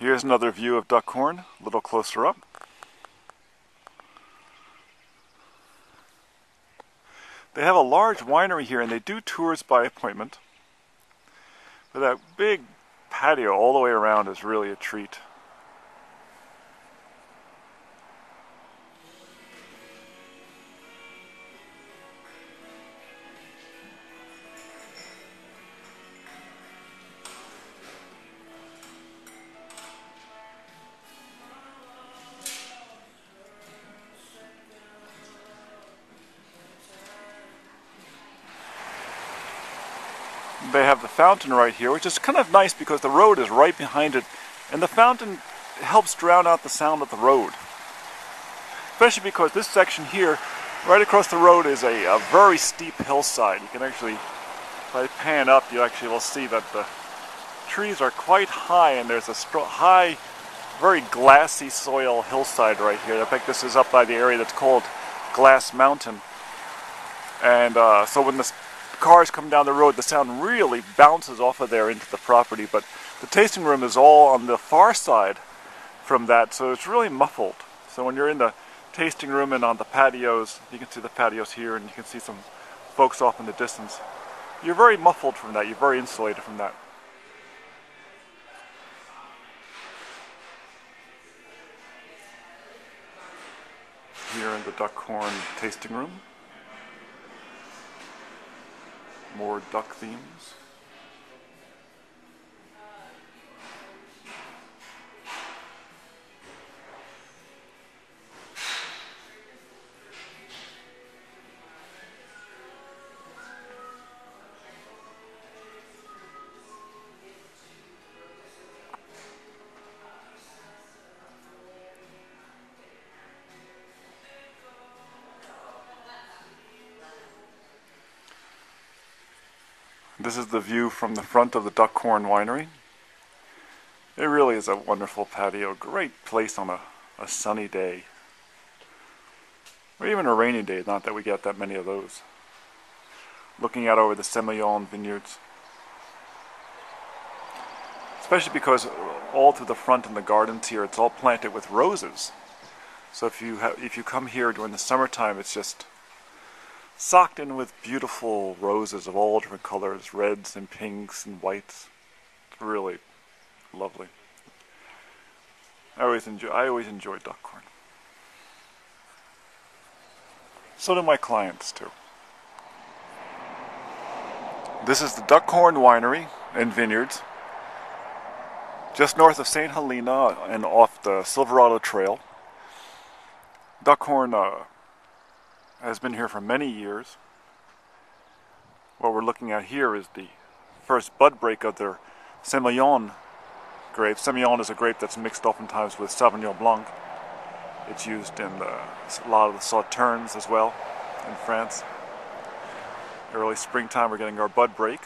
Here's another view of Duckhorn, a little closer up. They have a large winery here, and they do tours by appointment. But that big patio all the way around is really a treat. They have the fountain right here, which is kind of nice because the road is right behind it, and the fountain helps drown out the sound of the road. Especially because this section here, right across the road, is a very steep hillside. You can actually, if I pan up, you actually will see that the trees are quite high, and there's a high, very glassy soil hillside right here. In fact, this is up by the area that's called Glass Mountain. And so when the cars come down the road, the sound really bounces off of there into the property, but the tasting room is all on the far side from that, so it's really muffled. So when you're in the tasting room and on the patios, you can see the patios here, and you can see some folks off in the distance. You're very muffled from that, you're very insulated from that. Here in the Duckhorn tasting room. More duck themes. This is the view from the front of the Duckhorn winery. It really is a wonderful patio, great place on a sunny day. Or even a rainy day, not that we get that many of those. Looking out over the Semillon vineyards. Especially because all through the front in the gardens here, it's all planted with roses. So if you come here during the summertime, it's just socked in with beautiful roses of all different colors, reds and pinks and whites. It's really lovely. I always enjoy Duckhorn. So do my clients too. This is the Duckhorn Winery and Vineyards, just north of St. Helena and off the Silverado Trail. Duckhorn has been here for many years. What we're looking at here is the first bud break of their Semillon grape. Semillon is a grape that's mixed oftentimes with Sauvignon Blanc. It's used in a lot of the sauternes as well in France. Early springtime we're getting our bud break.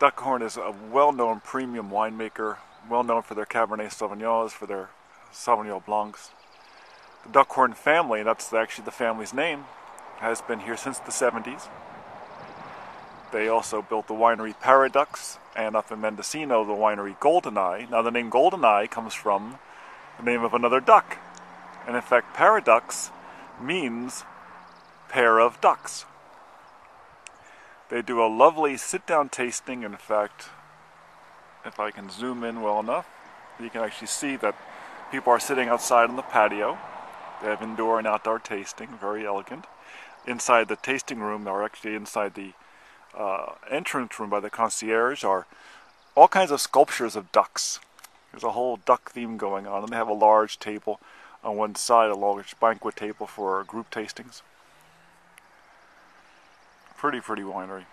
Duckhorn is a well-known premium winemaker, well known for their Cabernet Sauvignons, for their Sauvignon Blancs. The Duckhorn family, that's actually the family's name, has been here since the 70s. They also built the winery Paradux, and up in Mendocino, the winery Goldeneye. Now the name Goldeneye comes from the name of another duck. And in fact, Paradux means pair of ducks. They do a lovely sit-down tasting. In fact, if I can zoom in well enough, you can actually see that people are sitting outside on the patio. They have indoor and outdoor tasting, very elegant. Inside the tasting room, or actually inside the entrance room by the concierge, are all kinds of sculptures of ducks. There's a whole duck theme going on, and they have a large table on one side, a large banquet table for group tastings. Pretty winery.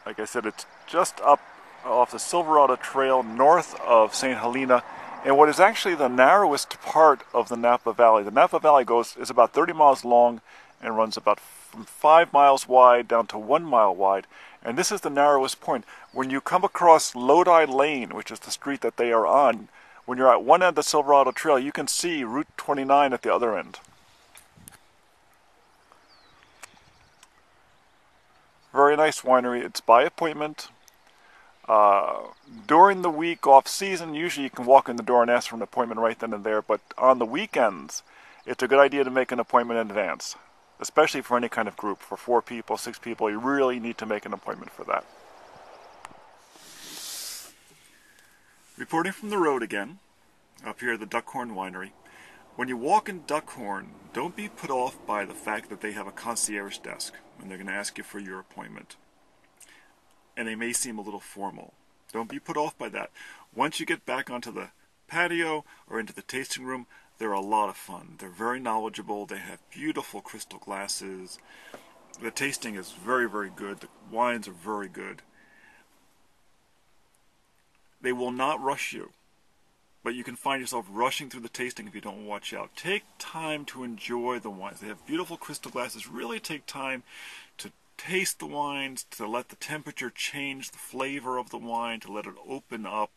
Like I said, it's just up off the Silverado Trail north of St. Helena, and what is actually the narrowest part of the Napa Valley. The Napa Valley is about 30 miles long and runs about from 5 miles wide down to 1 mile wide. And this is the narrowest point. When you come across Lodi Lane, which is the street that they are on, when you're at one end of the Silverado Trail, you can see Route 29 at the other end. Very nice winery. It's by appointment. During the week off season, usually you can walk in the door and ask for an appointment right then and there, but on the weekends, it's a good idea to make an appointment in advance, especially for any kind of group. For 4 people, 6 people, you really need to make an appointment for that. Reporting from the road again, up here at the Duckhorn Winery. When you walk in Duckhorn, don't be put off by the fact that they have a concierge desk and they're going to ask you for your appointment. And they may seem a little formal. Don't be put off by that. Once you get back onto the patio or into the tasting room, they're a lot of fun. They're very knowledgeable. They have beautiful crystal glasses. The tasting is very, very good. The wines are very good. They will not rush you, but you can find yourself rushing through the tasting if you don't watch out. Take time to enjoy the wines. They have beautiful crystal glasses. Really take time to taste the wines, to let the temperature change the flavor of the wine, to let it open up,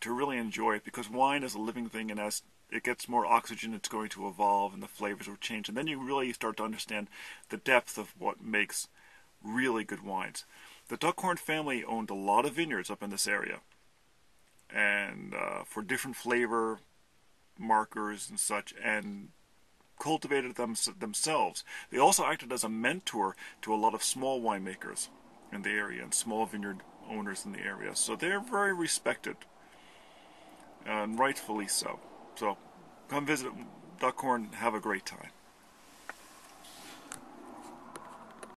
to really enjoy it, because wine is a living thing, and as it gets more oxygen, it's going to evolve and the flavors will change. And then you really start to understand the depth of what makes really good wines. The Duckhorn family owned a lot of vineyards up in this area, and for different flavor markers and such, and cultivated them themselves. They also acted as a mentor to a lot of small winemakers in the area and small vineyard owners in the area. So they're very respected, and rightfully so. So come visit Duckhorn, have a great time.